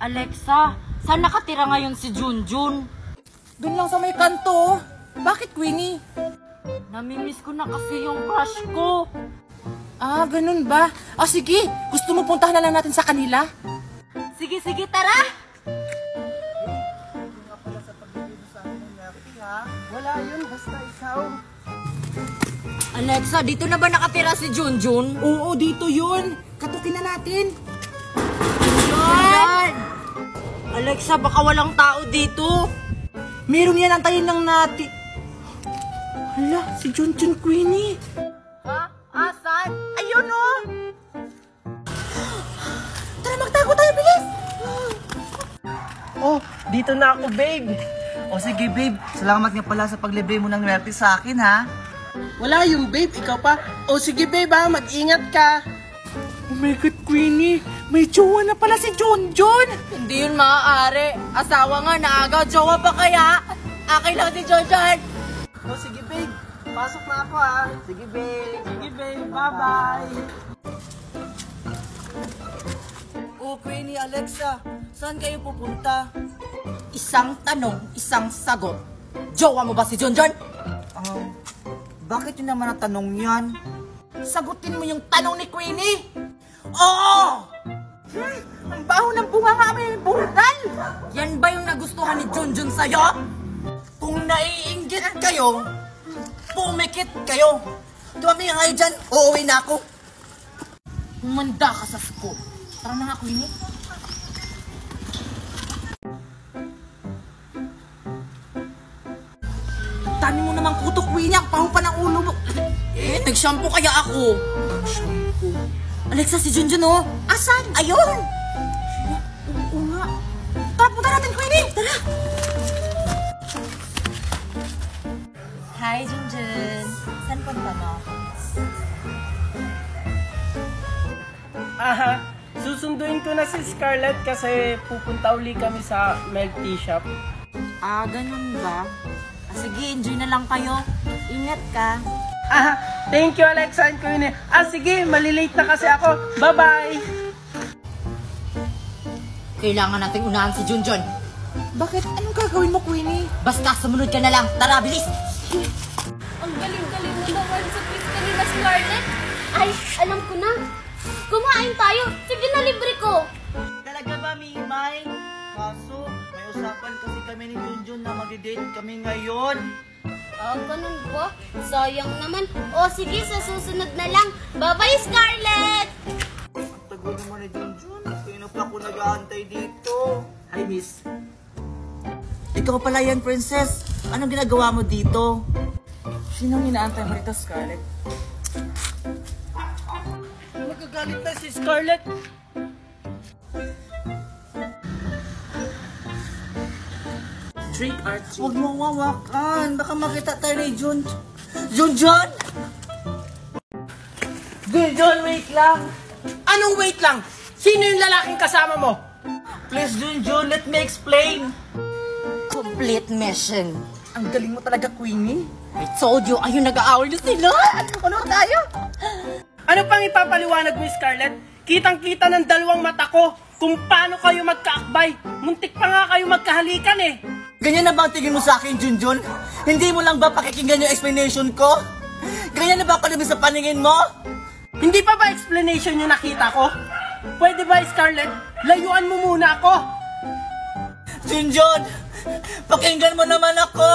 Alexa, saan nakatira ngayon si Junjun? Doon lang sa may kanto. Bakit, Queenie? Namimiss ko na kasi yung crush ko. Ah, ganun ba? Ah, sige. Gusto mo puntahan na lang natin sa kanila? Sige, tara! Wala yun, basta ikaw. Alexa, dito na ba nakatira si Junjun? Oo, dito yun. Katukin na natin. Junjun! Alexa, baka walang tao dito. Meron yan, antayin lang natin. Hala, si Junjun, Queenie. Ha? Asan? Ayun o! Tara, magtago tayo, bilis! Oh, dito na ako, babe. O sige, babe. Salamat nga pala sa paglibre mo ng Nwerte sa akin, ha? Wala yung babe, ikaw pa. O sige, babe, ha? Mag-ingat ka. Oh my God, Queenie. May jowa na pala si Junjun. Hindi yun maaari. Asawa nga, naagaw. Jowa pa kaya? Akin lang si Junjun. O sige, babe. Pasok na ako, ha? Sige, babe. Sige, babe. Bye-bye. Oh, Queenie, Alexa. Saan kayo pupunta? Isang tanong, isang sagot. Jowa mo ba si Junjun? Bakit yun naman ang tanong yan? Sagutin mo yung tanong ni Queenie. Oo! Ang baho ng bunga nga may burdal. Yan ba yung nagustuhan ni Junjun sa'yo? Kung naiinggit kayo, pumikit kayo. Tumami nga kayo dyan. Uuwi na ako. Humanda ka sa school. Tara na nga, Queenie. Dami mo namang kutok, Queenie. Ang paho pa ng ulo mo. Nag-shampoo kaya ako. Alexa, si Junjun oh. Asan? Ayun! Oo nga. Tara, punta natin, Queenie. Tara. Hi, Junjun. Saan punta mo? Aha, susunduin ko na si Scarlett kasi pupunta uli kami sa milk tea shop. Ah, ganun ba? Sige, enjoy na lang kayo. Ingat ka. Aha, thank you Alexa and Queenie. Sige, malilate na kasi ako. Bye-bye! Kailangan nating unahan si Junjun. Bakit? Anong gagawin mo, Queenie? Basta sumunod ka na lang. Tara, bilis! Ang galing-galing mo naman sa quiz kanina, Scarlett. Ay, alam ko na. Kumain tayo. Sige na, libre ko. Talaga ba, Mimay? Kaso, may usapan kasi kami ni Junjun na mag-date kami ngayon. Ah, ganun ba? Sayang naman. O sige, sa susunod na lang. Bye-bye, Scarlett! Ang tago naman ni Junjun. Kaya pa ako nag-aantay dito. Hi, miss. Ikaw pala yan, princess. Anong ginagawa mo dito? Sinong inaantay mo rito, Scarlett? Magagalit na si Scarlett. Trick or treat. Huwag mo wawakan. Baka makita tayo ni Junjun! Junjun, wait lang. Anong wait lang? Sino yung lalaking kasama mo? Please, Junjun, let me explain. Complete mission. Ang galing mo talaga, Queenie. I told you, ayun nag-aaway na sila. Ano tayo? Ano pang ipapaliwanag mo, Scarlett? Kitang-kita ng dalawang mata ko kung paano kayo magkaakbay. Muntik pa nga kayo magkahalikan eh. Ganyan na ba ang tingin mo sa akin, Junjun? Hindi mo lang ba pakikinggan yung explanation ko? Ganyan na ba ako sa paningin mo? Hindi pa ba explanation yung nakita ko? Pwede ba, Scarlett? Layuan mo muna ako. Junjun, pakinggan mo naman ako.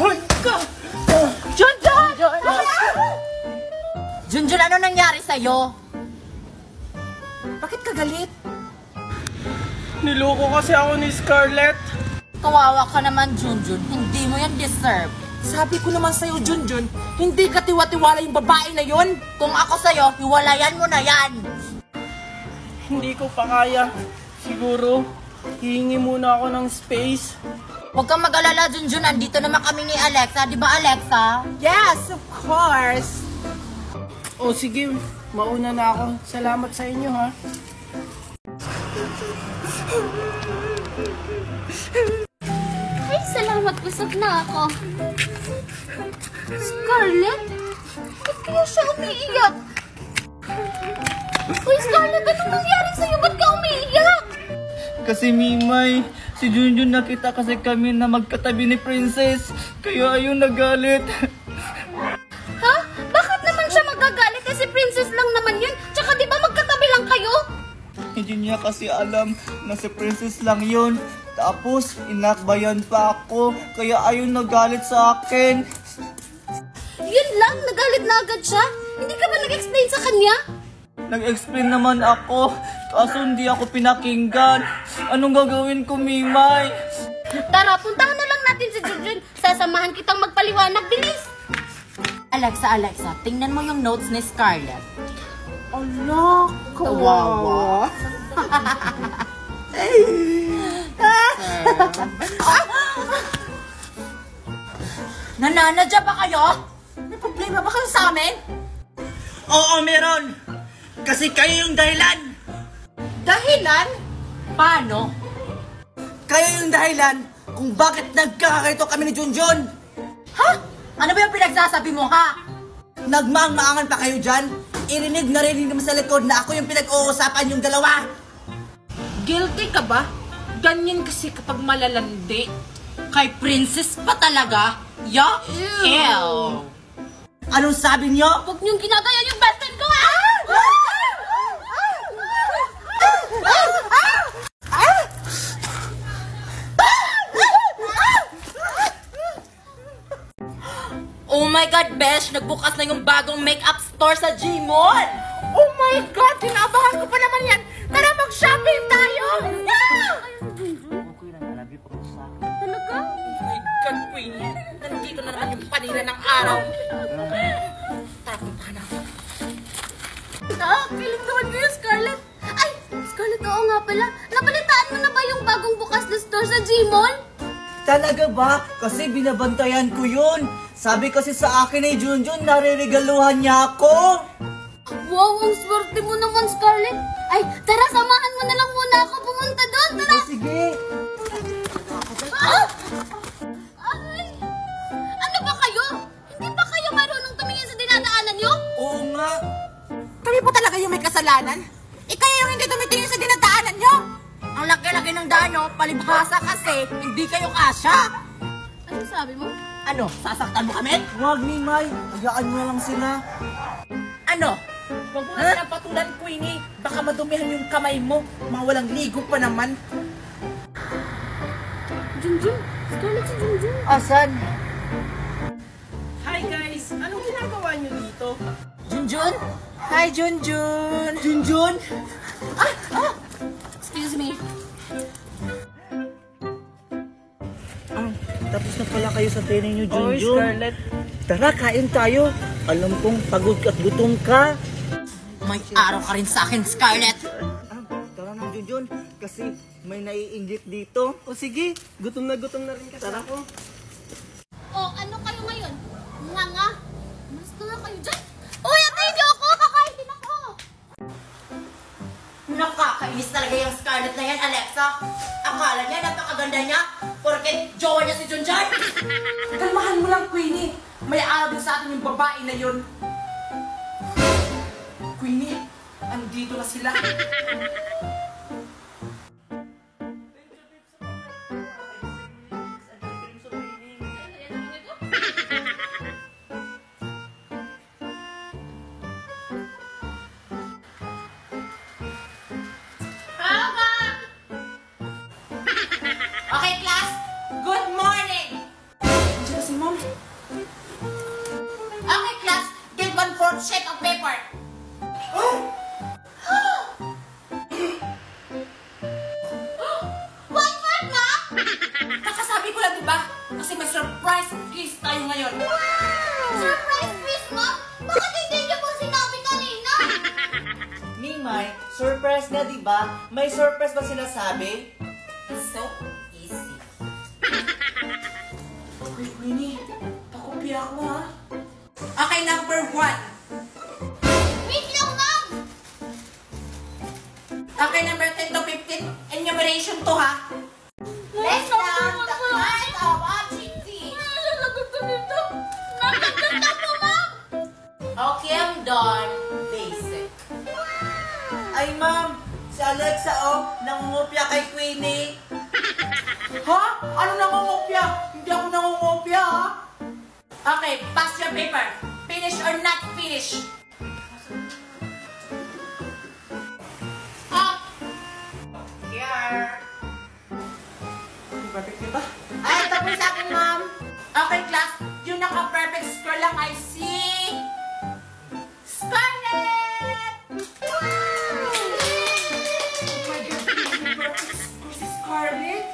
Hoy ka! Junjun! Junjun, ano nangyari sa'yo? Bakit ka galit? Niloko kasi ako ni Scarlett. Kawawa ka naman, Junjun. Hindi mo yan deserve. Sabi ko naman sa'yo, Junjun, hindi ka tiwa-tiwala yung babae na yon. Kung ako sa'yo, hiwalayan mo na yan. Hindi ko pa kaya. Siguro, hihingi muna ako ng space. Huwag kang mag-alala, Junjun. Andito naman kami ni Alexa. Di ba, Alexa? Yes, of course. O sige, mauna na ako. Salamat sa inyo ha. Ay, salamat. Busog na ako. Scarlett? Ba't kaya siya umiiyak? Uy, Scarlett, anong nangyari sa'yo? Ba't ka umiiyak? Kasi Mimay, si Junjun nakita kasi kami na magkatabi ni Princess. Kaya ayun nagalit. Ha? Bakit naman siya magagalit? Eh, si Princess lang naman yun. Tsaka di ba magkatabi lang kayo? Hindi niya kasi alam na si Princess lang yun. Tapos inakbayan pa ako. Kaya ayun nagalit sa akin. Yun lang, nagalit na agad siya. Hindi ka ba nag-explain sa kanya? Nag-explain naman ako. Kaso hindi ako pinakinggan. Anong gagawin ko, Mimay? Tara, puntahan na lang natin si Junjun. Sasamahan kitang magpaliwanag. Bilis! Alexa, tingnan mo yung notes ni Scarlett. Ala, kawawa. Nananadya ba kayo? May problema ba kayo sa amin? Oo, meron. Kasi kayo yung dahilan. Dahilan? Paano? Kayo yung dahilan kung bakit nagkakaganito kami ni Junjun. Ha? Ano ba yung pinagsasabi mo, ha? Nagmaang-maangan pa kayo dyan. Irinig na rin naman sa likod na ako yung pinag-uusapan yung dalawa. Guilty ka ba? Ganyan kasi kapag malalandi. Kay Princess pa talaga? Yuck! Ew! Anong sabi niyo? Huwag niyong ginagaya yung best friend ko, ha? Oh my God, Besh! Nagbukas na yung bagong makeup store sa Gmall! Oh my God! Kinabahan ko pa naman yan! Tara, mag-shopping tayo! Talaga? Oh my God, Queenie! Nandito na naman yung panira ng araw! Tara, puntahan na. Feeling naman ko yung Scarlett. Ay, Scarlett, oo nga pala. Nabalitaan mo na ba yung bagong bukas na store sa Gmall? Talaga ba? Kasi binabantayan ko yun. Sabi kasi sa akin ni Junjun, naririgaluhan niya ako. Wow, ang swerte mo naman, Scarlett. Ay, tara, samahan mo na lang muna ako pumunta doon. Tara! Sige. Ah! Ay! Ano ba kayo? Hindi ba kayo marunong tumingin sa dinadaanan nyo? Oo nga. Kami po talaga yung may kasalanan? Kayo yung hindi tumitingin sa dinadaanan nyo! Ang laki-laki ng daan nyo, palibhasa kasi hindi kayo kasya! Ano sabi mo? Ano, sasaktan mo kami? Huwag, Mimay. Hayaan mo na lang sila. Ano? Huwag mo na silang patulan, Queenie. Baka madumihan yung kamay mo. Mawalang ligo pa naman. Junjun. Scarlett si Junjun. Asan? Hi guys! Anong ginagawa niyo dito? Junjun? Hi, Junjun! Junjun? Excuse me. Tapos na pala kayo sa training niyo, Oy, Junjun. Scarlett. Tara, kain tayo. Alam kong pagod at gutom ka. May araw ka rin sa akin, Scarlett! Tara na, Junjun. Kasi may naiinggit dito. O sige, gutom na rin kasi ako. Oh, ano kayo ngayon? Nga. Mas na kayo dyan. Uy, atay niyo ako! Kakain din ako! Nakakainis talaga yung Scarlett na yan, Alexa. Akala niya napakaganda niya, porket jowa niya si Junjun. Kalmahan mo lang, Queenie. May araw din sa atin yung babae na yun. Queenie, andito na sila. Okay, class. Good morning. Diyan si Mom. Okay, class. Get 1/4 sheet of paper. What, ma? Kakasabi ko lang, diba? Kasi may surprise quiz tayo ngayon. Surprise quiz, ma? Bakit hindi niyo po sinabi kanina? Mimay, surprise na, di ba? May surprise ba sinasabi? It's so easy. Uy, Queenie, pakopya ako ha. Okay, number 1. Wait lang, ma'am! Okay, number 10 to 15. Enumeration to, ha? Less than the height of object D. Nalagot ko nito. Nalagot na po, ma'am! Okay, I'm done. Basic. Ay, ma'am, si Alexa, nangungopia kay Queenie. Ha? Ano nangungopia? Hindi ako nangungopia, ha? Okay, pass your paper. Finish or not finish? Here. Perfect ba? Ay, ito po sa akin, ma'am. Okay, class. Yung naka-perfect score lang ay si... Scarlett! Wow! Oh my God, perfect score si Scarlett?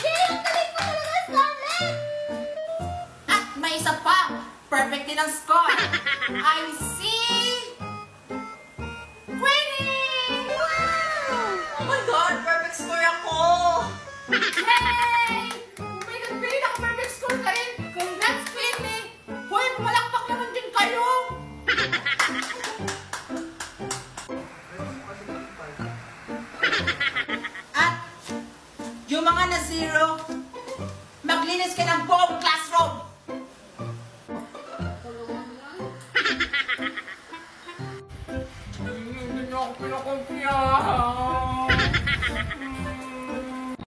Yay! Ang galing mo talaga, Scarlett! At may isa pa. Perfect din ang score. I see... Queenie! Wow! Oh my God, perfect score ako! Yay! Oh my God, Queenie, naka-perfect score ka rin. Congrats, Queenie! Hoy, pumalakpak naman din kayo! At yung mga na-zero, maglinis ka ng buong classroom! Hindi niyo ako pinakumpiyahan.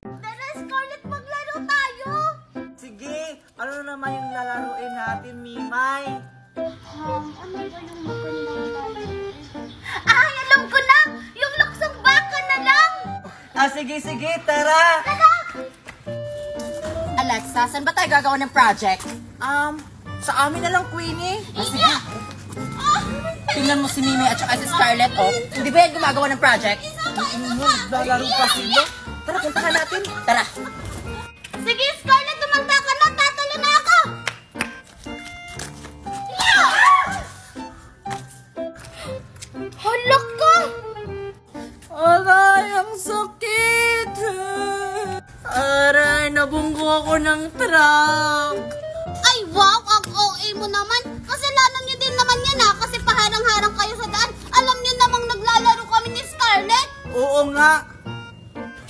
Tara, Scarlett, maglaro tayo! Sige, ano na naman yung lalaruin natin, Mimay? Ano ba yung magandang tayo? Ay, alam ko na! Yung luksong baka na lang! Sige, tara! Alexa, saan ba tayo gagawa ng project? Sa amin na lang, Queenie. Sige! Tingnan mo si Mimi at saka si Scarlett, oh. Hindi ba yan gumagawa ng project? Lalaro pa sila. Tara, puntahan natin. Tara. Sige, Scarlett, tumanda ka na! Tatalo na ako! Halak ka! Aray, ang sakit. Aray, nabunggo ako ng truck. Ay, wow! Ang OA mo naman! Kasalanan niyo din naman yan, ha? Kasi paharang-harang kayo sa daan. Alam niyo namang naglalaro kami ni Scarlett. Oo nga.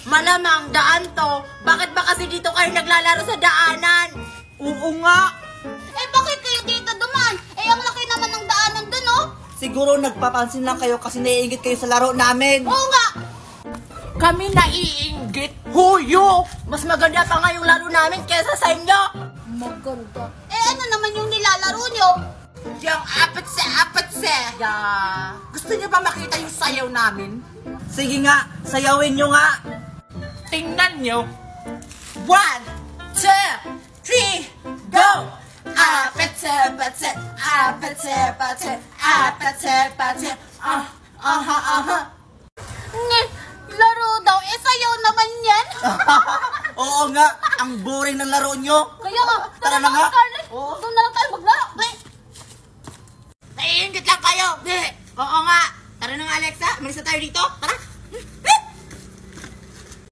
Malamang daan to. Bakit ba kasi dito kayo naglalaro sa daanan? Oo nga. Eh, bakit kayo dito dumaan? Eh, ang laki naman ng daanan dun, oh! Siguro nagpapansin lang kayo kasi naiingit kayo sa laro namin. Oo nga! Kami naiinggit. Huyo! Mas maganda pa nga yung laro namin kesa sa inyo. Maganda. Eh, ano naman yung nilalaro niyo? Yung apatse. Yeah. Gusto niyo ba makita yung sayaw namin? Sige nga, sayawin nyo nga. Tingnan nyo. 1, 2, 3, go! Apatse. Laro daw. Eh, sayaw naman yan. Oo nga, ang boring ng laro nyo. Kaya nga, Tara na nga. Scarlett. Oo. Doon na lang tayo maglaro. Naiingit lang kayo. Oo nga. Tara na nga, Alexa. Malis na tayo dito. Tara.